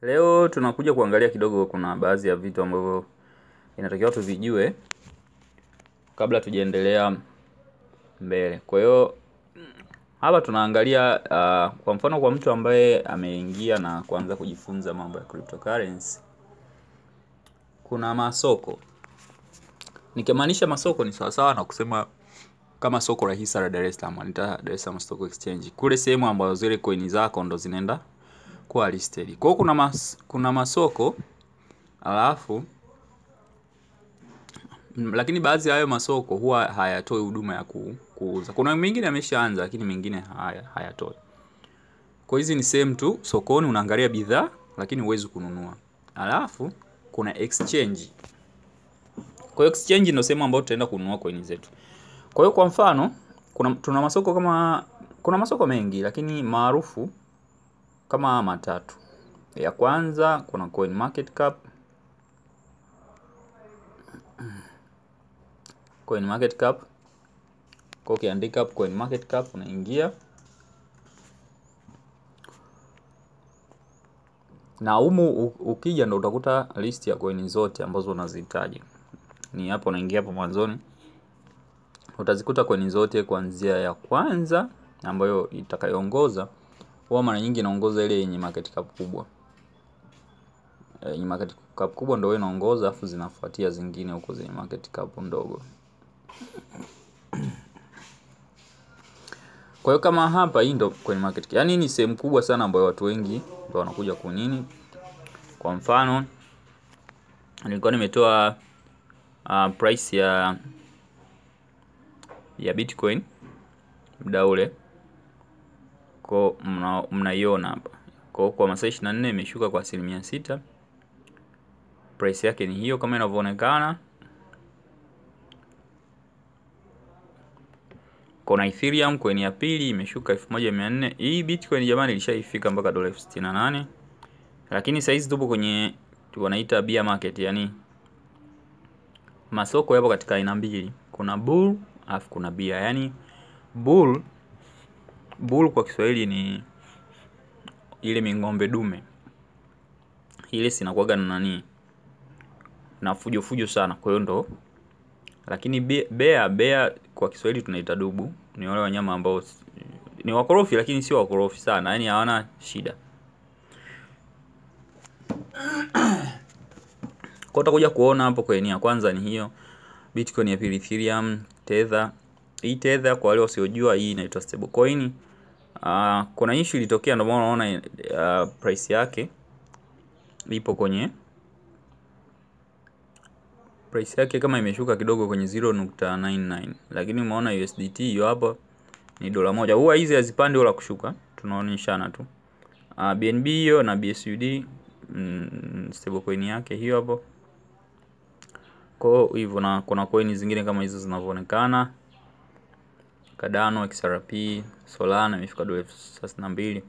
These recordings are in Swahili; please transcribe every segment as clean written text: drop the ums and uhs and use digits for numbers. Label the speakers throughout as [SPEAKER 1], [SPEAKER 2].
[SPEAKER 1] Leo tunakuja kuangalia kidogo, kuna baadhi ya vitu ambavyo inatakiwa tuvijue kabla tujaendelea mbele. Kwa hiyo hapa tunaangalia kwa mfano kwa mtu ambaye ameingia na kuanza kujifunza mambo ya cryptocurrency. Kuna masoko. Nikimaanisha masoko ni sawa na kusema kama soko la hisa la Dar es Salaam, anaita Dar es Salaam Stock Exchange. Kule sehemu ambazo zile coin zako ndo zinaenda kuwa listed. Kwa hiyo kuna masoko alafu lakini baadhi ya hayo masoko huwa hayatoi huduma ya kuuza. Kuna mengine yameshaanza lakini mengine hayatoi. Kwa hizi ni same tu, sokoni unaangalia bidhaa lakini huwezi kununua. Alafu kuna exchange. Kwa hiyo exchange ndio sehemu ambayo tutaenda kununua coin zetu. Kwa hiyo kwa mfano tuna masoko kuna masoko mengi lakini maarufu kama matatu. Ya kwanza kuna coin market cap. Coin market cap. Kwa ukiandika coin market cap unaingia. Na humu ukija ndo utakuta list ya coin zote ambazo unazihitaji. Ni hapo unaingia hapo mwanzoni. Utazikuta coin zote kuanzia ya kwanza ambayo itakayoongoza. Huwa mara nyingi inaongoza ile yenye market cap kubwa. Yenye market cap kubwa ndio inaongoza, afu zinafuatia zingine huko zenye market cap ndogo. Kwa hiyo kama hapa hii ndo kwenye market. Yaani ni sehemu kubwa sana ambayo watu wengi ndio wanakuja kunini. Kwa mfano nilikuwa nimetoa price ya Bitcoin muda ule. Kwa mnaiona hapa. Kwa masaa 24 imeshuka kwa 6%. Price yake ni hiyo kama inavyoonekana. Kuna Ethereum coin ya pili imeshuka 1400. Hii Bitcoin jamani ilishaifika mpaka $68. Lakini sasa hizi tupo kwenye wanaita bear market, yani masoko yapo katika aina mbili. Kuna bull alafu kuna bear. Yani bull kwa Kiswahili ni ile ming'ombe dume. Ile sinakuaga na nani? Na fujo sana, kwa hiyo ndo. Lakini bear kwa Kiswahili tunaita dubu. Ni wale wanyama ambao ni wakorofi lakini sio wakorofi sana. Yani hawana shida. Kwa utakuja kuona hapo kwenye ya kwanza ni hiyo Bitcoin, ya pili Ethereum, Tether. Hii Tether kwa wale wasiojua hii inaitwa stable coin. Kuna issue ilitokea ndio maana unaona price yake ipo kwenye price yake kama imeshuka kidogo kwenye 0.99, lakini umeona USDT hiyo hapo ni $1. Huwa hizi hazipandi wala kushuka, tunaonyeshana tu. BNB hiyo na BSUD stable coin yake hiyo hapo. Kwa hivyo na kuna coin zingine kama hizo zinavyoonekana. Cardano, XRP, Solana imefika $32.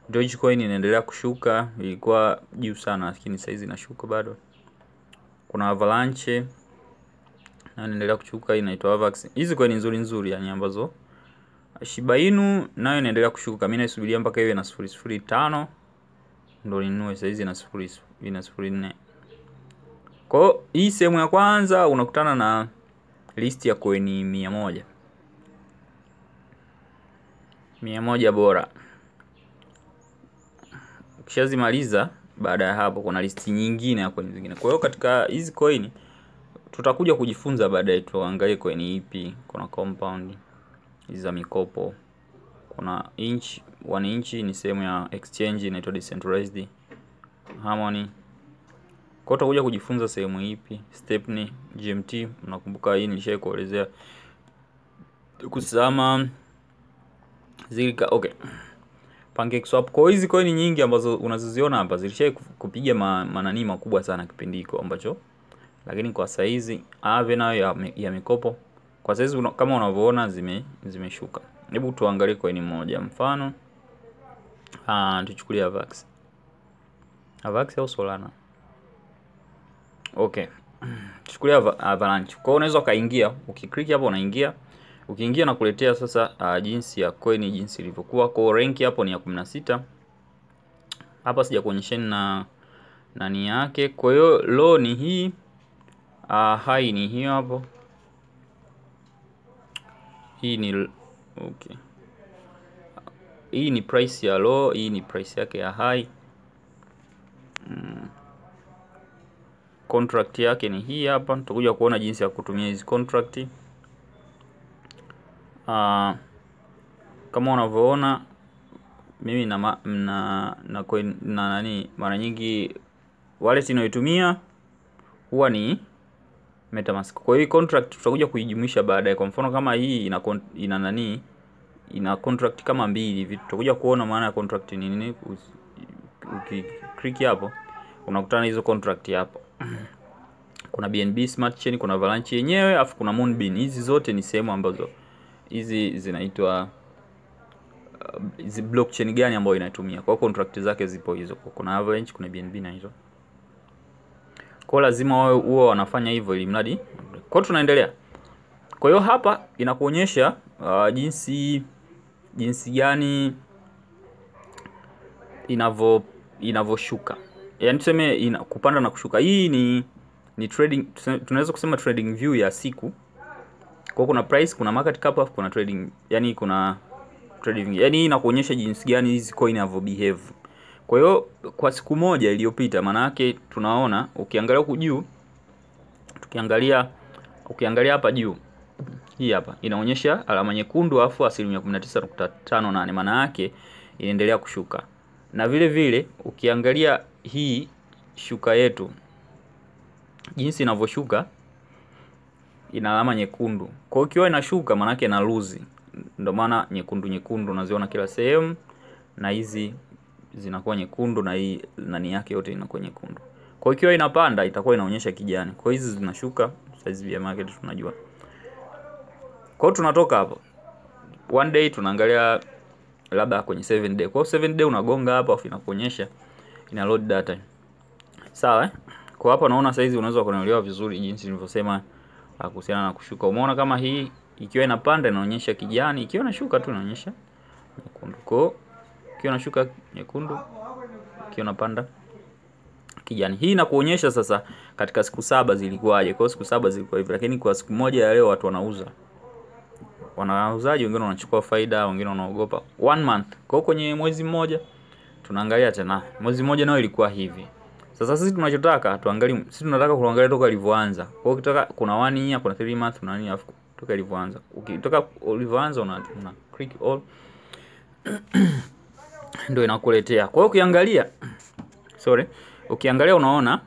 [SPEAKER 1] Dogecoin inaendelea kushuka, ilikuwa juu sana lakini sasa hizi inashuka bado. Kuna Avalanche na inaendelea kushuka, inaitwa Avax. Hizi coin nzuri yani ambazo Shiba Inu nayo inaendelea kushuka. Mimi naisubiria mpaka iwe na 0.05 ndio ninunue. Sasa hizi ina 0.04. Kwa hiyo hii sehemu ya kwanza unakutana na list ya coin 100 bora. Ukishazimaliza baada ya hapo kuna list nyingine ya coin zingine. Kwa hiyo katika hizi coin tutakuja kujifunza baadaye, tuangalie coin ipi. Kuna compound, hizi za mikopo. Kuna inch, 1 inch ni sehemu ya exchange inaitwa decentralized harmony. Kwa hiyo tutakuja kujifunza sehemu ipi. Stepney, GMT, unakumbuka hii nilishaikuelezea. Kusama Zilika, okay. PancakeSwap. Kwa hizi coin nyingi ambazo unaziziona hapa zilishaikupiga manani makubwa sana kipindi hiko ambacho. Lakini kwa sasa hizi Aave nayo ya mikopo kwa sasa hizi kama unavyoona zimeshuka. Hebu tuangalie coin moja mfano. Tuchukulie Avax. Avax au Solana. Okay. Tuchukulie Avalanche. Kwa hiyo unaweza kaingia, ukiklik hapo unaingia. Ukiingia na kuletea sasa jinsi ya coin jinsi ilivyokuwa. Kwa rank hapo ni ya 16. Hapa sija kuonyesheni na nani yake. Kwa hiyo low ni hii, high ni hiyo hapo. Hii ni okay. Hii ni price ya low, hii ni price yake ya high. Contract yake ni hii hapa. Tutakuja kuona jinsi ya kutumia hizi contract. Kama unavyoona mimi na nani, mara nyingi wallet inayotumia huwa ni MetaMask. Kwa hiyo contract tutakuja kuijumuisha baadaye. Kwa mfano kama hii ina nani, ina contract kama mbili hivi, tutakuja kuona maana ya contract ni nini. Ukiklik hapo unakutana hizo contract hapo. Kuna BNB Smart Chain, kuna Avalanche yenyewe, afu kuna Moonbeam. Hizi zote ni sehemu ambazo hizi zinaitwa hizi blockchain gani ambayo inatumia. Kwa contract zake zipo hizo. Kuna Avalanche, kuna BNB na hizo. Kwa lazima wao wanafanya hivyo ili mradi. Kwa tunaendelea. Kwa hiyo hapa inakuonyesha jinsi gani inavyoshuka. Yaani tuseme kupanda na kushuka. Hii ni trading, tunaweza kusema trading view ya siku. Kwa kuna price, kuna market cap, kuna trading, yani kuna trading. Yani inakuonyesha jinsi gani hizi coin inavyo behave. Kwa hiyo kwa siku moja iliyopita, maana yake tunaona ukiangalia huku juu, ukiangalia hapa juu, hii hapa inaonyesha alama nyekundu afu 19.58, maana yake inaendelea kushuka. Na vile vile ukiangalia hii shuka yetu jinsi inavyoshuka, ina alama nyekundu. Kwa hiyo ikiwa inashuka maana yake ina lose. Ndio maana nyekundu unaziona kila sehemu, na hizi zinakuwa nyekundu, na hii nani yake yote inakuwa nyekundu. Kwa hiyo ikiwa inapanda itakuwa inaonyesha kijani. Kwa hiyo hizi zinashuka, size ya market tunajua. Kwa hiyo tunatoka hapo. One day tunaangalia labda kwenye 7 day. Kwa hiyo 7 day unagonga hapa afu inakuonyesha, ina load data. Sawa? Kwa hapa naona size unaweza kuelewa vizuri jinsi nilivyosema kuhusiana na kushuka. Umeona kama hii ikiwa inapanda inaonyesha kijani, ikiwa inashuka tu inaonyesha nyekundu. Kwa hiyo ikiwa inashuka nyekundu, ikiwa inapanda kijani. Hii inakuonyesha sasa katika siku 7 zilikuwaje. Kwa hiyo siku 7 zilikuwa hivi, lakini kwa siku moja ya leo watu wanauza. Wanauzaji wengine wanachukua faida, wengine wanaogopa. 1 month. Kwa hiyo kwenye mwezi mmoja tunaangalia tena. Mwezi mmoja nao ilikuwa hivi. Sasa sisi tunachotaka tuangalie, sisi tunataka kuangalia toka ilivyoanza. Kwa hiyo ukitaka kuna 1 year, kuna 3 months, kuna nini afu toka ilivyoanza. Ukitoka ilivyoanza una click all ndio inakuletea. Kwa hiyo ukiangalia unaona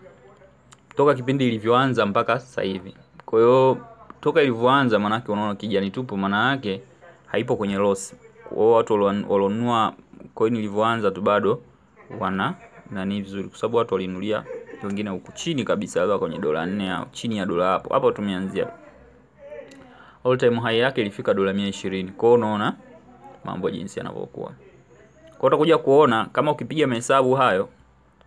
[SPEAKER 1] toka kipindi ilivyoanza mpaka sasa hivi. Kwa hiyo toka ilivyoanza maana yake unaona kijani tupo, maana yake haipo kwenye loss. Kwa hiyo watu walionunua coin ilivyoanza tu bado wana nani vizuri, kwa sababu watu walinunulia wengine huku chini kabisa, labda kwenye $4 au chini ya dola hapo. Hapo tumeanzia. All time high yake ilifika $120. Kwa hiyo unaona mambo jinsi yanavyokuwa. Kwa hiyo utakuja kuona kama ukipiga mahesabu hayo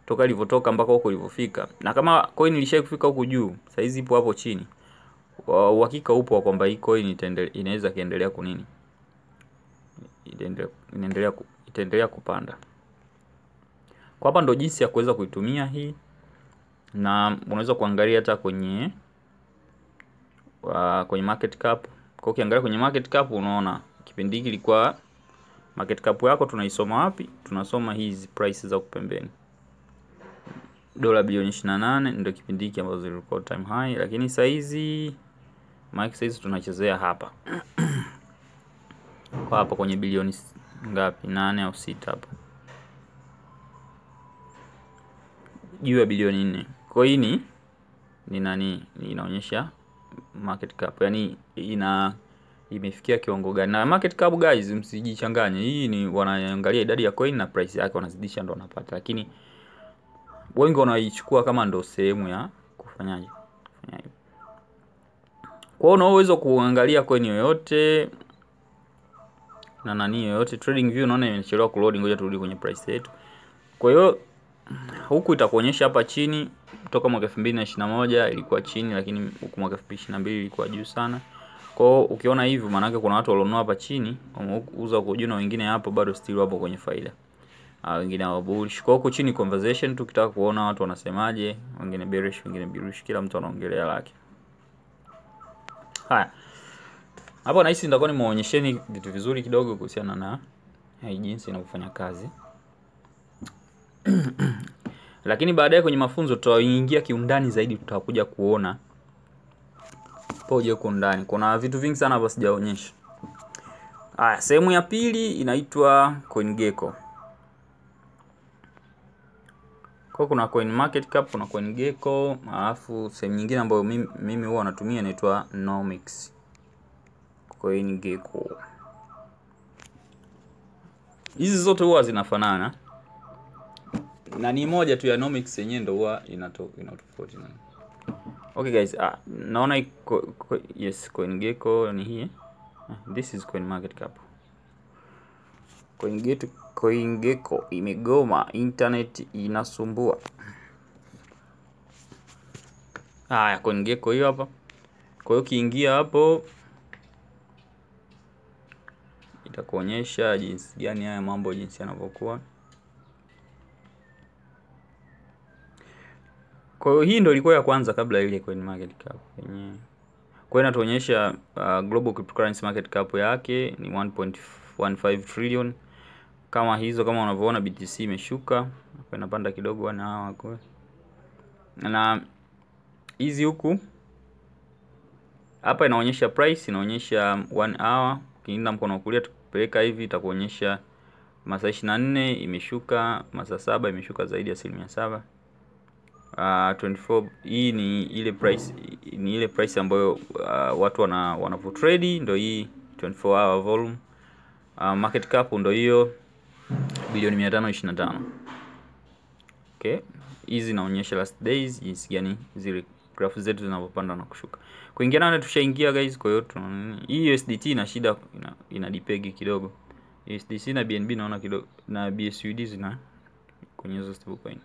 [SPEAKER 1] toka ilivyotoka mpaka huko ilivyofika, na kama coin ilishakufika huko juu, sasa hizi ipo hapo chini, uhakika upo kwamba hii coin inaweza kaendelea kunini, itaendelea kupanda. Kwa hapa ndo jinsi ya kuweza kuitumia hii, na unaweza kuangalia hata kwenye market cap. Kwa ukiangalia kwenye market cap unaona kipindi hiki ilikuwa market cap yako tunaisoma wapi? Tunasoma hizi prices za kupembeni. Dola bilioni 28 ndio kipindi hiki ambazo zilikuwa time high, lakini saizi market size tunachezea hapa. Kwa hapa kwenye bilioni ngapi? 8 au 6 hapa. Juu ya bilioni 4. Kwa hii ni nani? Inaonyesha market cap. Yaani imefikia kiwango gani? Na market cap guys, msijichanganye. Hii ni wanaangalia idadi ya coin na price yake, wanazidisha ndo wanapata. Lakini wengi wanaichukua kama ndo sehemu ya kufanyaje. Kwa hiyo una uwezo kuangalia coin yoyote na nani yoyote. Trading view unaona imechelewa kuload, ngoja turudi kwenye price yetu. Kwa hiyo huku itakuonyesha hapa chini kutoka mwaka 2021 ilikuwa chini, lakini huku mwaka 2022 ilikuwa juu sana. Kwa hiyo ukiona hivi maana yake kuna watu walionunua hapa chini, wameuza huko juu, na wengine hapo bado still wapo kwenye faida. wengine wa bullish. Kwa huko chini conversation tukitaka kuona watu wanasemaje, wengine bearish, wengine bullish, kila mtu anaongelea lake. Haya. Hapo nahisi nitakuwa nimeonyesheni vitu vizuri kidogo kuhusiana na jinsi inavyofanya kazi. Lakini baadaye kwenye mafunzo tutaingia kiundani zaidi, tutakuja kuona poje huko ndani. Kuna vitu vingi sana hapa sijaonyesha. Sehemu ya pili inaitwa CoinGecko. Kwa kuna Coin Market Cap, kuna CoinGecko, alafu sehemu nyingine ambayo mimi huwa natumia inaitwa Nomics. CoinGecko. Hizi zote huwa zinafanana. Na ni moja tu ya Nomics yenyewe ndio huwa inatofauti. Okay guys, naona yes, CoinGecko ni hii. This is Coin Market Cap. CoinGecko imegoma, internet inasumbua. CoinGecko hiyo hapa. Kwa hiyo kiingia hapo itakuonyesha jinsi gani haya mambo jinsi yanavyokuwa. Kwa hiyo hii ndio ilikuwa ya kwanza kabla ile Coin Market Cap yenyewe. Kwa hiyo inatuonyesha global cryptocurrency market cap yake ni 1.15 trillion. Kama hizo, kama unavyoona BTC imeshuka, inapanda kidogo WANAOHITAJI kwa. Na hizi huku hapa inaonyesha price, inaonyesha 1 hour. Ukiinda mkono wa kulia tupeleka hivi itakuonyesha masaa 24 imeshuka, masaa 7 imeshuka zaidi ya 7%. 24 hii ni ile price ambayo watu wanavyo trade, ndio hii 24 hour volume. Market cap ndio hiyo bilioni 525. Okay, hizi inaonyesha last days jinsi gani zile graph zetu zinapopanda na kushuka. Kuingia nani tushaingia guys. Kwa hiyo hii USDT ina shida, ina dipegi kidogo. USDC na BNB naona kidogo, na BSUD zina kwenye hizo stablecoin.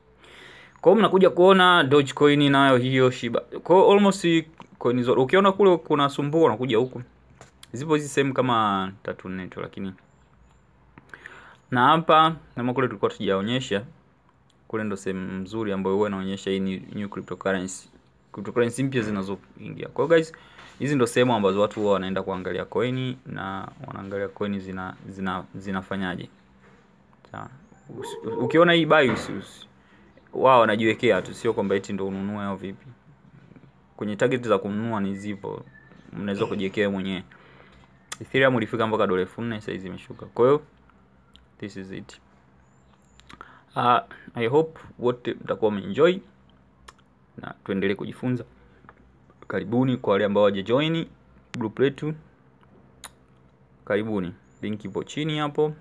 [SPEAKER 1] Kwa hiyo mnakuja kuona Dogecoin nayo hiyo Shiba. Kwa hiyo almost coin zote ukiona kule kuna sumbua unakuja huku. Zipo hizi sehemu kama 3-4 tu, lakini na hapa kama kule tulikuwa tujaonyesha, kule ndo sehemu nzuri ambayo huwa inaonyesha hii ni new cryptocurrency mpya zinazoingia. Kwa hiyo guys, hizi ndo sehemu ambazo watu huwa wanaenda kuangalia coin na wanaangalia coin zinafanyaje. Sawa. Ukiona hii buy wao wanajiwekea tu, sio kwamba eti ndo ununue au vipi. Kwenye target za kununua ni zipo, mnaweza kujiwekea mwenyewe. Ethereum ilifika mpaka $4,000, sasa hizi imeshuka. Kwa hiyo this is it. I hope wote mtakuwa mmeenjoy na tuendelee kujifunza. Karibuni kwa wale ambao hawajajoin group letu. Karibuni. Link ipo chini hapo.